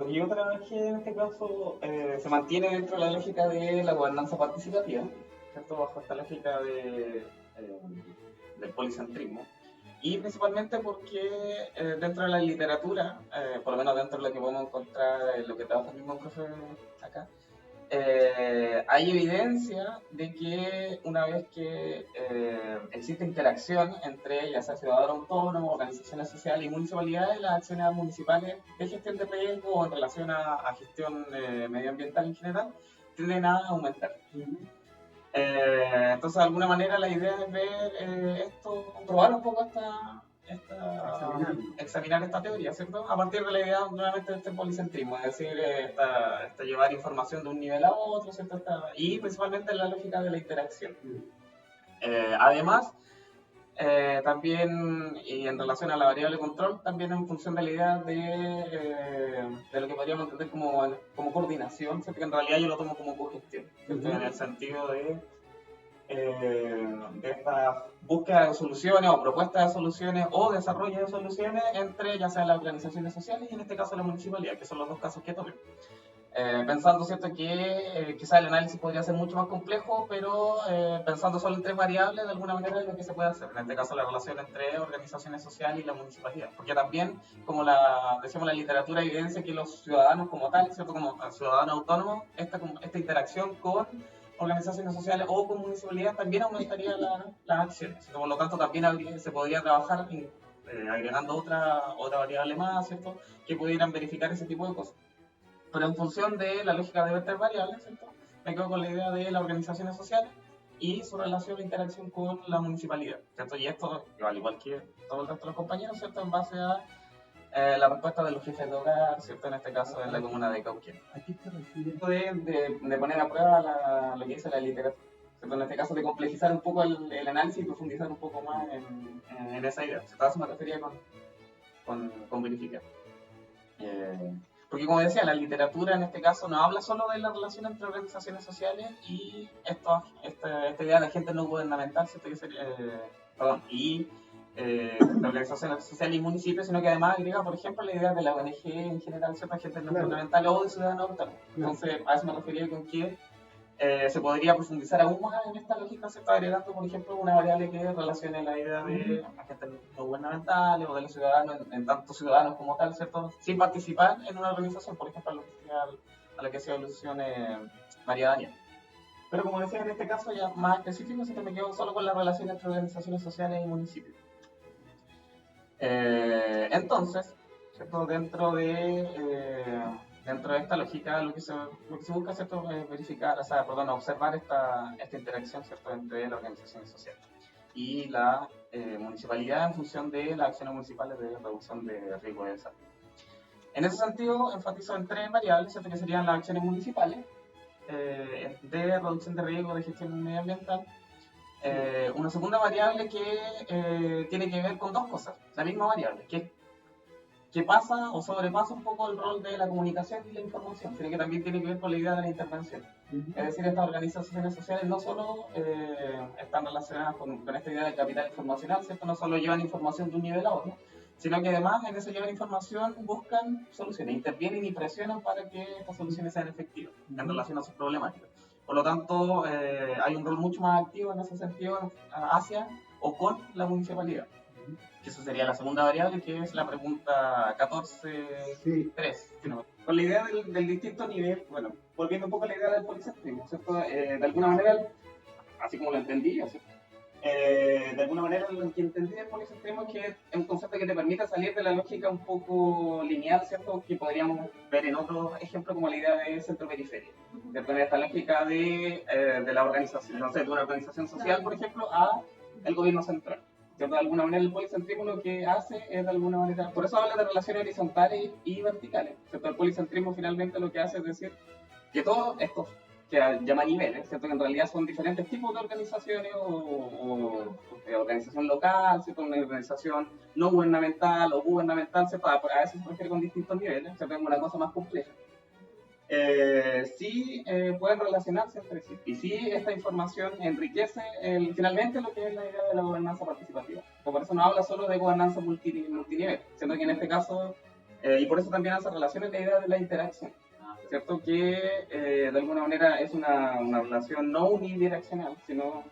y otra que en este caso se mantiene dentro de la lógica de la gobernanza participativa, ¿cierto? Bajo esta lógica del policentrismo. Y principalmente porque dentro de la literatura, por lo menos dentro de lo que podemos encontrar en lo que trabaja el mismo profe acá, hay evidencia de que una vez que existe interacción entre ya sea ciudadanos autónomos, organizaciones sociales y municipalidades, las acciones municipales de gestión de riesgo o en relación a gestión medioambiental en general tienden a aumentar. Entonces, de alguna manera, la idea es ver esto, probar un poco examinar esta teoría, ¿cierto? A partir de la idea, nuevamente, de este policentrismo, es decir, llevar información de un nivel a otro, ¿cierto? Y principalmente la lógica de la interacción. Además, también, y en relación a la variable control, también en función de la idea de lo que podríamos entender como coordinación, ¿cierto? Que en realidad yo lo tomo como cogestión, ¿cierto? En el sentido de esta búsqueda de soluciones o propuestas de soluciones o desarrollo de soluciones entre ya sea las organizaciones sociales y en este caso la municipalidad, que son los dos casos que tomé. Pensando, ¿cierto?, que quizás el análisis podría ser mucho más complejo, pero pensando solo en tres variables, de alguna manera es lo que se puede hacer. En este caso, la relación entre organizaciones sociales y la municipalidad. Porque también, como decíamos, la literatura evidencia que los ciudadanos como tal, ¿cierto?, como ciudadanos autónomos, esta interacción con organizaciones sociales o con municipalidad también aumentaría las acciones. Por lo tanto, también se podría trabajar agregando otra variable más, ¿cierto?, que pudieran verificar ese tipo de cosas. Pero en función de la lógica de ver tres variables, ¿cierto?, me quedo con la idea de las organizaciones sociales y su relación e interacción con la municipalidad, ¿cierto? Y esto, al igual que todo el resto de los compañeros, ¿cierto?, en base a la respuesta de los jefes de hogar, ¿cierto?, en este caso en la comuna de Cauquén. ¿A qué te refieres? De poner a prueba lo que dice la literatura, ¿cierto? En este caso de complejizar un poco el análisis y profundizar un poco más en esa idea. ¿Cierto? A eso me refería con verificar. Porque como decía, la literatura en este caso no habla solo de la relación entre organizaciones sociales y esta idea de agente no gubernamental, ¿cierto? Y organizaciones sociales y municipios, sino que además agrega, por ejemplo, la idea de la ONG en general, ¿cierto? Agentes no gubernamentales o de ciudadanos autónomos. Entonces, a eso me refería con que se podría profundizar aún más en esta lógica, se está agregando, por ejemplo, una variable que relacione la idea de agentes no gubernamentales o de los ciudadanos, en tanto ciudadanos como tal, ¿cierto? Sin participar en una organización, por ejemplo, a lo que hacía alusión María Daniel. Pero como decía, en este caso ya más específico, se me quedo solo con la relación entre organizaciones sociales y municipios. Entonces, ¿cierto? Dentro de esta lógica, lo que se busca, ¿cierto?, es verificar, observar esta interacción, ¿cierto?, entre las organizaciones sociales y la municipalidad en función de las acciones municipales de reducción de riesgo de desastre. En ese sentido, enfatizo en tres variables, ¿cierto?, que serían las acciones municipales de reducción de riesgo de gestión medioambiental. Una segunda variable que tiene que ver con dos cosas, la misma variable, que pasa o sobrepasa un poco el rol de la comunicación y la información, sino que también tiene que ver con la idea de la intervención. Es decir, estas organizaciones sociales no solo están relacionadas con esta idea del capital informacional, ¿cierto? No solo llevan información de un nivel a otro, sino que además en ese llevar información buscan soluciones, intervienen y presionan para que estas soluciones sean efectivas en relación a sus problemáticas. Por lo tanto, hay un rol mucho más activo en ese sentido hacia o con la municipalidad. Que esa sería la segunda variable, que es la pregunta 14.3. Sí. Con la idea del distinto nivel, bueno, volviendo un poco a la idea del policentrismo, ¿cierto? De alguna manera, así como lo entendí, ¿cierto? De alguna manera lo que entendí del policentrismo es que es un concepto que te permite salir de la lógica un poco lineal, ¿cierto?, que podríamos ver en otros ejemplos como la idea de centro-periferia. ¿Cierto? En esta lógica de la organización, no sé, de una organización social, por ejemplo, a el gobierno central. ¿Cierto? De alguna manera el policentrismo lo que hace es de alguna manera, por eso habla de relaciones horizontales y verticales, ¿cierto? El policentrismo finalmente lo que hace es decir que todos estos que llama niveles, ¿cierto?, que en realidad son diferentes tipos de organizaciones o de organización local, ¿cierto?, una organización no gubernamental o gubernamental, ¿cierto?, a eso se refiere con distintos niveles, ¿cierto?, es una cosa más compleja. Sí pueden relacionarse entre sí. Y sí, esta información enriquece finalmente lo que es la idea de la gobernanza participativa. Por eso no habla solo de gobernanza multinivel, sino que en este caso Y por eso también hace relaciones la idea de la interacción, ¿cierto? Que de alguna manera es una relación no unidireccional, sino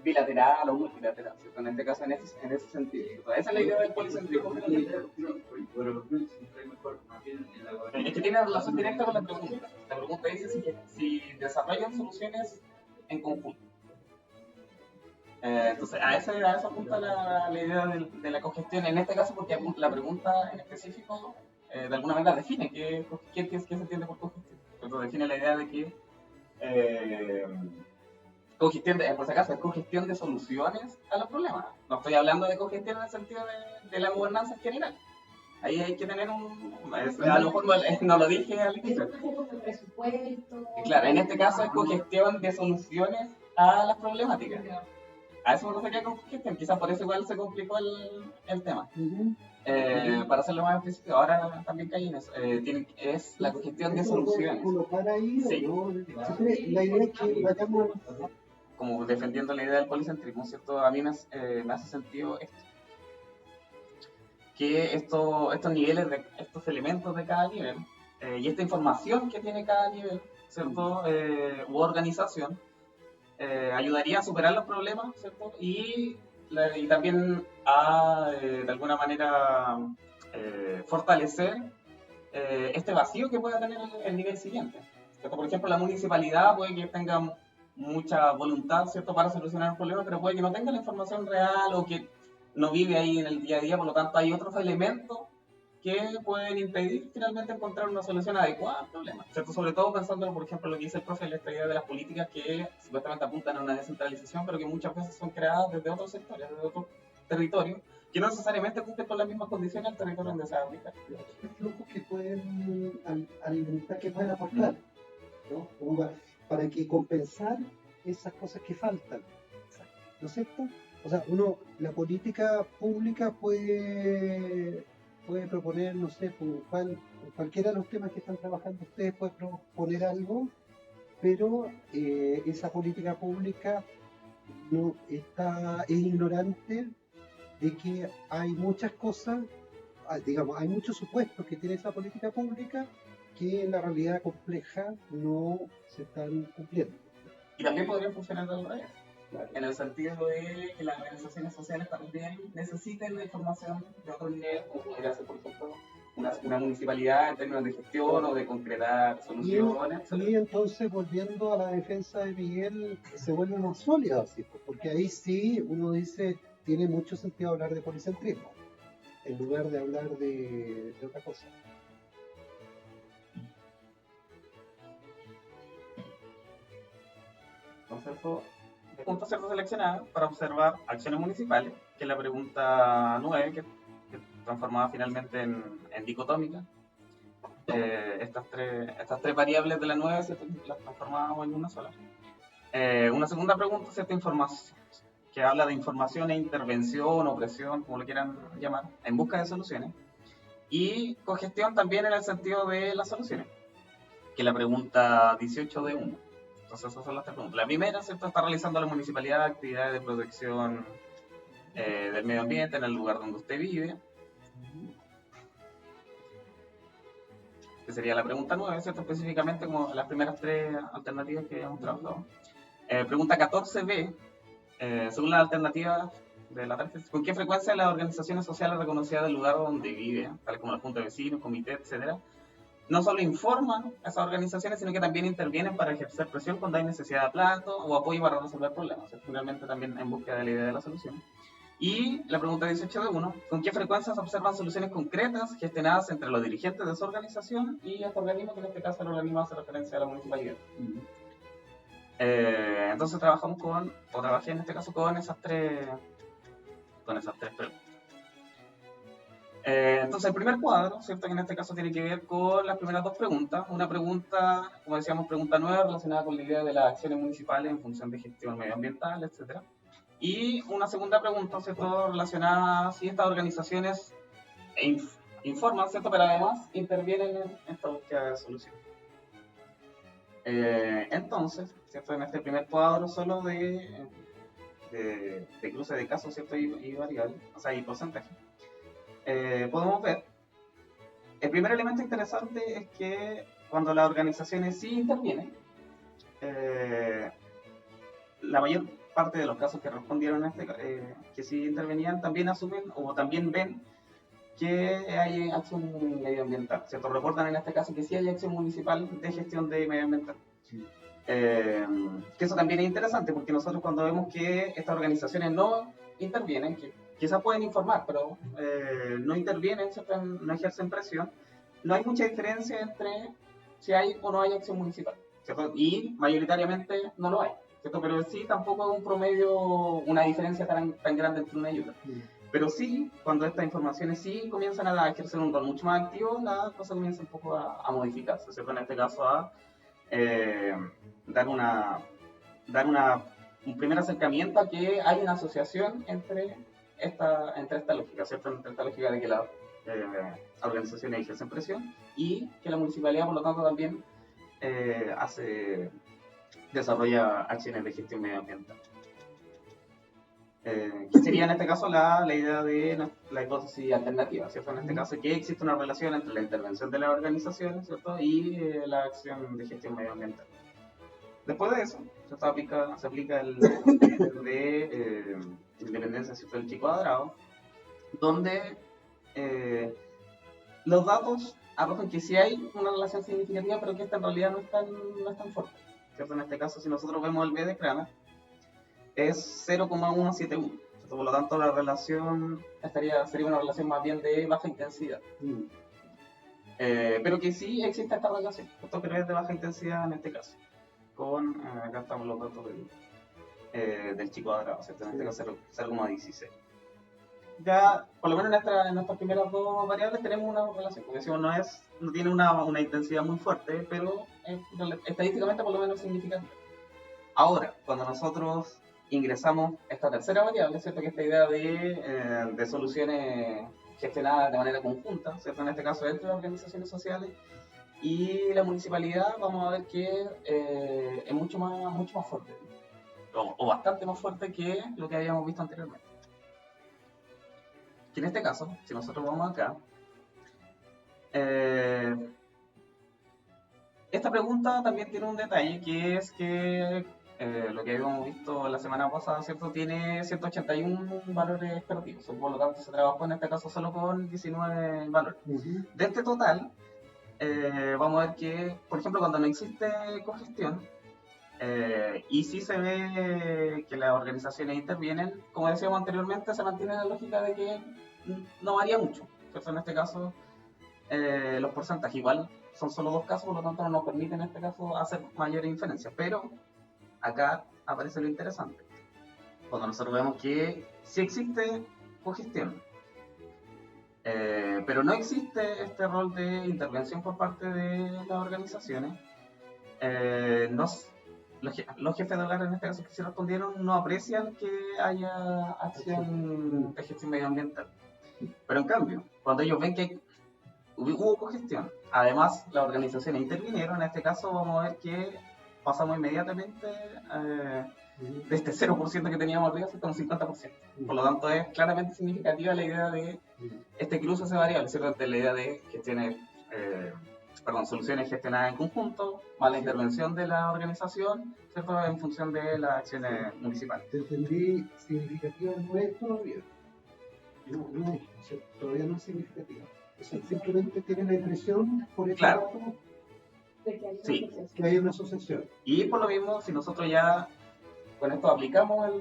bilateral o multilateral, ¿cierto? En este caso, en ese sentido. Esa es la idea del policentrismo. Es que tiene relación directa con la pregunta. La pregunta dice si desarrollan soluciones en conjunto. Entonces, a eso apunta la idea de la cogestión, en este caso porque la pregunta en específico de alguna manera define qué se entiende por cogestión. Entonces define la idea de que cogestión, por si acaso, es cogestión de soluciones a los problemas. No estoy hablando de cogestión en el sentido de la gobernanza en general. Ahí hay que tener a lo mejor no lo dije al inicio. Claro, en este caso es cogestión de soluciones a las problemáticas. A eso me refería con cogestión, quizás por eso igual se complicó el tema. Para hacerlo más específico, ahora también caí en eso. Es la cogestión de soluciones. Sí. La idea es que vayamos como defendiendo la idea del policentrismo, ¿cierto? A mí me hace sentido esto. Que estos niveles, estos elementos de cada nivel y esta información que tiene cada nivel, ¿cierto? U organización, ayudaría a superar los problemas, ¿cierto? Y también a, de alguna manera, fortalecer este vacío que pueda tener el nivel siguiente. ¿Cierto? Por ejemplo, la municipalidad puede que tenga mucha voluntad, ¿cierto?, para solucionar un problema, pero puede que no tenga la información real o que no vive ahí en el día a día, por lo tanto hay otros elementos que pueden impedir finalmente encontrar una solución adecuada al problema, ¿cierto? Sobre todo pensando, por ejemplo, lo que dice el profe, la idea de las políticas que supuestamente apuntan a una descentralización, pero que muchas veces son creadas desde otros sectores, desde otros territorios, que no necesariamente cumplen con las mismas condiciones al territorio donde se aplica. Flujos que pueden alimentar, que pueden aportar, ¿no? Para que compensar esas cosas que faltan, ¿no es cierto? O sea, la política pública puede proponer, no sé, por cualquiera de los temas que están trabajando ustedes puede proponer algo, pero esa política pública no es ignorante de que hay muchas cosas, digamos, hay muchos supuestos que tiene esa política pública que en la realidad compleja no se están cumpliendo. Y también podría funcionar al revés. Claro. En el sentido de que las organizaciones sociales también necesiten de información de otro nivel, como podría ser, por ejemplo, una municipalidad en términos de gestión o de concretar soluciones. Y entonces, volviendo a la defensa de Miguel, se vuelve más sólida, así, porque ahí sí uno dice, tiene mucho sentido hablar de policentrismo, en lugar de hablar de otra cosa. Concepto puntos ciertos seleccionados para observar acciones municipales, que es la pregunta 9, que transformada finalmente en dicotómica. Estas tres variables de la 9 las transformamos en una sola. Una segunda pregunta, cierta información, que habla de información e intervención o presión, como lo quieran llamar, en busca de soluciones. Y cogestión también en el sentido de las soluciones, que es la pregunta 18 de 1. Entonces esas son las tres preguntas. La primera, ¿cierto?, está realizando la municipalidad actividades de protección del medio ambiente en el lugar donde usted vive. Que sería la pregunta 9, ¿cierto?, específicamente como las primeras tres alternativas que hemos trabajado. Pregunta 14b, según las alternativas de la tarjeta, ¿con qué frecuencia las organizaciones sociales reconocidas del lugar donde vive, tal como la Junta de Vecinos, Comité, etcétera, no solo informan a esas organizaciones, sino que también intervienen para ejercer presión cuando hay necesidad de aplato o apoyo para resolver problemas, finalmente también en búsqueda de la idea de la solución? Y la pregunta 18 de 1, ¿con qué frecuencia se observan soluciones concretas gestionadas entre los dirigentes de esa organización y este organismo, que en este caso el organismo hace referencia a la municipalidad? Entonces trabajé en este caso con esas tres preguntas. Entonces el primer cuadro, ¿cierto?, que en este caso tiene que ver con las primeras dos preguntas. Una pregunta, como decíamos, pregunta 9, relacionada con la idea de las acciones municipales en función de gestión medioambiental, etc. Y una segunda pregunta, ¿cierto?, relacionada a si estas organizaciones informan, ¿cierto?, pero además intervienen en esta búsqueda de solución. Entonces, ¿cierto?, en este primer cuadro solo de cruce de casos, ¿cierto?, y variables, o sea, y porcentaje. podemos ver, el primer elemento interesante es que cuando las organizaciones sí intervienen, la mayor parte de los casos que respondieron que sí intervenían también asumen o también ven que hay acción medioambiental, ¿cierto? Reportan en este caso que sí hay acción municipal de gestión de medioambiental. Sí. Que eso también es interesante porque nosotros cuando vemos que estas organizaciones no intervienen, que quizás pueden informar, pero no intervienen, ¿cierto? No ejercen presión, no hay mucha diferencia entre si hay o no hay acción municipal, ¿cierto? Y mayoritariamente no lo hay, ¿cierto? Pero sí tampoco es un promedio, una diferencia tan grande entre una y otra. Sí. Pero sí, cuando estas informaciones sí comienzan a ejercer un rol mucho más activo, la cosa comienza un poco a modificarse, ¿cierto? En este caso a dar un primer acercamiento a que hay una asociación entre esta lógica, ¿cierto? Entre esta lógica de que las organizaciones ejercen presión y que la municipalidad, por lo tanto, también desarrolla acciones de gestión medioambiental. Que sería en este caso la idea de la hipótesis alternativa, ¿cierto? En este caso que existe una relación entre la intervención de las organizaciones, ¿cierto? Y la acción de gestión medioambiental. Después de eso, se aplica el de independencia, ¿cierto? Del chico cuadrado, donde los datos arrojan que sí hay una relación significativa, pero que esta en realidad no es tan fuerte, ¿cierto? En este caso, si nosotros vemos el B de Kramer, es 0,171. Por lo tanto, la relación sería una relación más bien de baja intensidad. Pero que sí existe esta relación, pero es de baja intensidad en este caso. Acá estamos los datos del chico cuadrado, ¿cierto? En este caso 0,16. Ya, por lo menos en nuestras primeras dos variables tenemos una relación, porque decimos no tiene una intensidad muy fuerte, pero estadísticamente por lo menos significativa. Ahora, cuando nosotros ingresamos esta tercera variable, ¿cierto? Que esta idea de soluciones gestionadas de manera conjunta, ¿cierto? En este caso entre las organizaciones sociales y la municipalidad, vamos a ver que es mucho más fuerte, o bastante más fuerte que lo que habíamos visto anteriormente. Que en este caso, si nosotros vamos acá, esta pregunta también tiene un detalle, que es que lo que habíamos visto la semana pasada, ¿cierto? Tiene 181 valores perdidos, por lo tanto se trabajó en este caso solo con 19 valores. De este total, vamos a ver que, por ejemplo, cuando no existe congestión, y sí se ve que las organizaciones intervienen, como decíamos anteriormente, se mantiene la lógica de que no varía mucho, ¿cierto? En este caso, los porcentajes igual son solo dos casos, por lo tanto no nos permiten en este caso hacer mayores inferencias, pero acá aparece lo interesante. Cuando nosotros vemos que sí existe congestión, pero no existe este rol de intervención por parte de las organizaciones, los jefes de hogar en este caso que sí respondieron no aprecian que haya acción de gestión medioambiental. Pero en cambio, cuando ellos ven que hubo congestión, además las organizaciones intervinieron, en este caso vamos a ver que pasamos inmediatamente de este 0% que teníamos arriba hasta un 50%. Por lo tanto es claramente significativa la idea de este cruce de variables, ¿cierto? De la idea de soluciones gestionadas en conjunto, más la intervención de la organización, ¿cierto? En función de las acciones municipales. Te entendí, significativa no es todavía. No, todavía no es significativa. O sea, simplemente tiene la impresión por el claro. dato Sí. Que hay una asociación. Y por lo mismo, si nosotros ya con esto aplicamos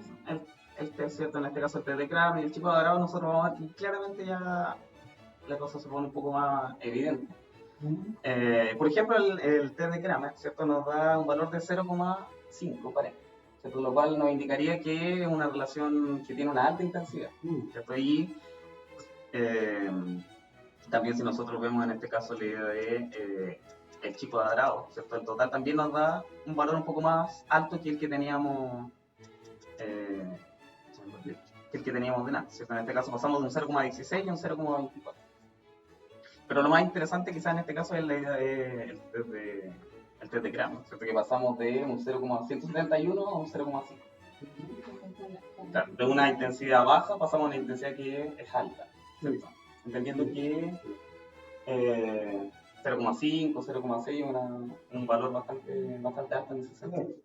el test, ¿cierto? En este caso el test de Kramer y el chico cuadrado, nosotros vamos a ver que claramente ya la cosa se pone un poco más evidente. Por ejemplo, el test de Kramer, ¿cierto? Nos da un valor de 0,5 pareja, ¿cierto? Lo cual nos indicaría que es una relación que tiene una alta intensidad, ¿cierto? Y también si nosotros vemos en este caso la idea de el chico cuadrado, ¿cierto? El total también nos da un valor un poco más alto que el que teníamos de antes, ¿cierto? En este caso pasamos de un 0,16 a un 0,24. Pero lo más interesante quizás en este caso es la idea del test de Kramer, ¿cierto? Que pasamos de un 0,171 a un 0,5. Claro, de una intensidad baja pasamos a una intensidad que es alta, ¿cierto? entendiendo que 0,5, 0,6 es un valor bastante alto en ese sentido.